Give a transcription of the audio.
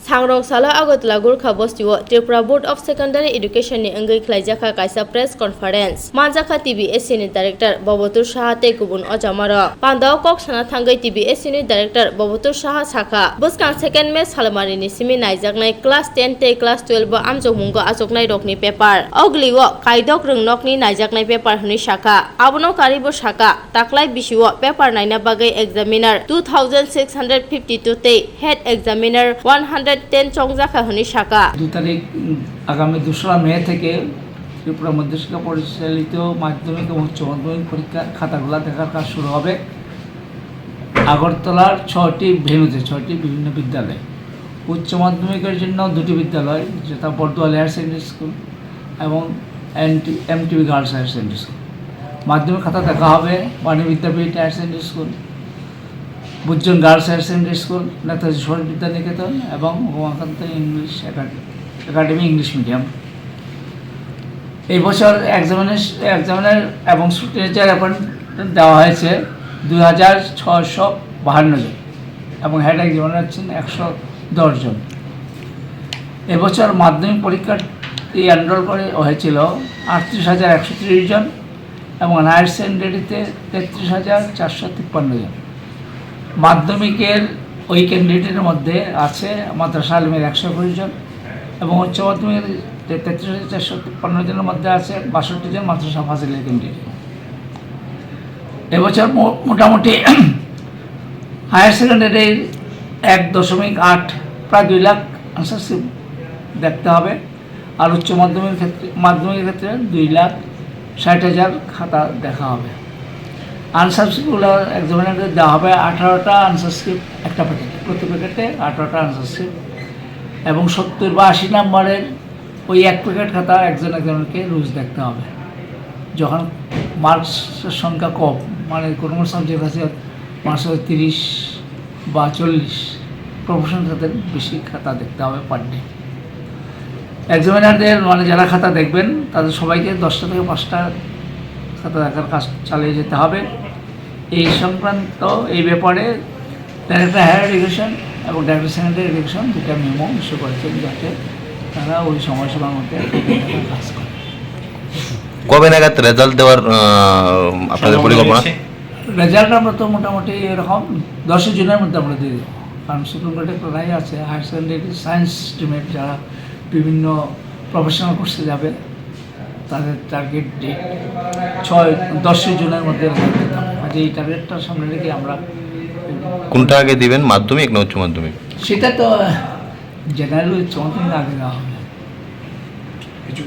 Sangrong Sala Agotla Gurkha Bostiwo Tripura Board of Secondary Education ni Engai Khlaijaka Kaisa Press Conference Manjaka Tbse ni Director Babotur Saha te Gubun Ojamaro Pandao Kok Sana Thangai Tbse ni Director Babotur Saha Saka Buskan second match Halmari ni Simi Naijaknai Class 10 te Class 12 bo Amjok Mungo Ajoknai Rokni paper Ogliwo Kaidok Rungnokni Naijaknai paper huni Saka Abono Karibo Saka Taklai Bishiwo paper naina bagai examiner 2652 te head examiner 110 চংজাখা হনি শাখা 2 তারিখ আগামী 2রা মে থেকে ত্রিপুরা মধ্যশিক্ষা পরিচালিত মাধ্যমিক এবং উচ্চ মাধ্যমিক পরীক্ষার খাতাগুলো দেখার কাজ শুরু হবে আগরতলার 6টি ভেন্যুতে 6টি বিভিন্ন বিদ্যালয় উচ্চ মাধ্যমিকের জন্য 2টি বিদ্যালয় যেটা বর্দুয়াল হায়ার সেকেন্ডারি স্কুল এবং MTB girls higher secondary school মাধ্যমিক খাতা দেখা হবে Bani Vidyapith higher secondary school বুজ্জন girls higher secondary school Netaji Subhash Vidyaniketan এবং Umakanta English academy English medium এই বছর এক্সামিনার এবং স্টুডেন্টের অ্যাপয়েন্টমেন্ট দেওয়া হয়েছে 2652 জন এবং হেড এক্সামিনার আছেন 110 জন এবছর মাধ্যমিক পরীক্ষার্থী এনরোল করে হয়েছিল 38,130 জন এবং হায়ার সেকেন্ডারিতে 33,453 জন মাধ্যমিকের ওই ক্যান্ডিডেটের মধ্যে আছে মাদ্রাসা আলিমের 120 জন এবং উচ্চ মাধ্যমিকের 33,453 জনের মধ্যে আছে 62 জন মাদ্রাসা ফাজিলের ক্যান্ডিডেট এবছর মোটামুটি হায়ার সেকেন্ডারির 1.8 প্রায় 2 লাখ আনসারশিপ দেখতে হবে আর উচ্চ মাধ্যমিকের ক্ষেত্রে 2,60,000 খাতা দেখা হবে আনসারশিপগুলো এক্সামিনারদের দেওয়া হবে 18টা আনসারশিপ একটা প্যাকেটে প্রতি প্যাকেটে 18টা আনসারশিপ এবং 70 বা 80 নম্বরের ওই এক প্যাকেট খাতা একজনকে রোজ দেখতে হবে যখন মার্কসের সংখ্যা কম মানে কোনো সাবজেক্ট আছে মার্কস 30 বা 40 প্রফেশনাল খাতার বেশি খাতা দেখতে হবে পার ডে এক্সামিনারদের মানে যারা খাতা দেখবেন তাদের সবাইকে 10টা থেকে 5টা খাতা দেখার কাজ চালিয়ে যেতে হবে এই সংক্রান্ত এই ব্যাপারে ডাইরেক্টর হায়ার এডুকেশন এবং ডাইরেক্টর সেকেন্ডারি এডুকেশন দুটা মেমো ইস্যু করেছেন যাতে তারা ওই সময়সীমার মধ্যে কাজ করে কবে নাগাদ রেজাল্ট দেওয়ার আপনাদের পরিকল্পনা রেজাল্ট আমরা তো মোটামুটি এরকম 10 জুনের মধ্যে আমরা দিয়ে দেবো কারণ সুপ্রিম কোর্টে একটা রায় আছে হায়ার সেকেন্ডারি সায়েন্স স্ট্রিমের যারা বিভিন্ন প্রফেশনাল কোর্সে যাবে তাদের টার্গেট ডেট 10 জুনের মধ্যে আজ এই টার্গেটটার সামনে রেখে আমরা কোনটা আগে দিবেন মাধ্যমিক না উচ্চ মাধ্যমিক সেটা তো জেনারেল উচ্চ মাধ্যমিক আগে দেওয়া হবে কিছু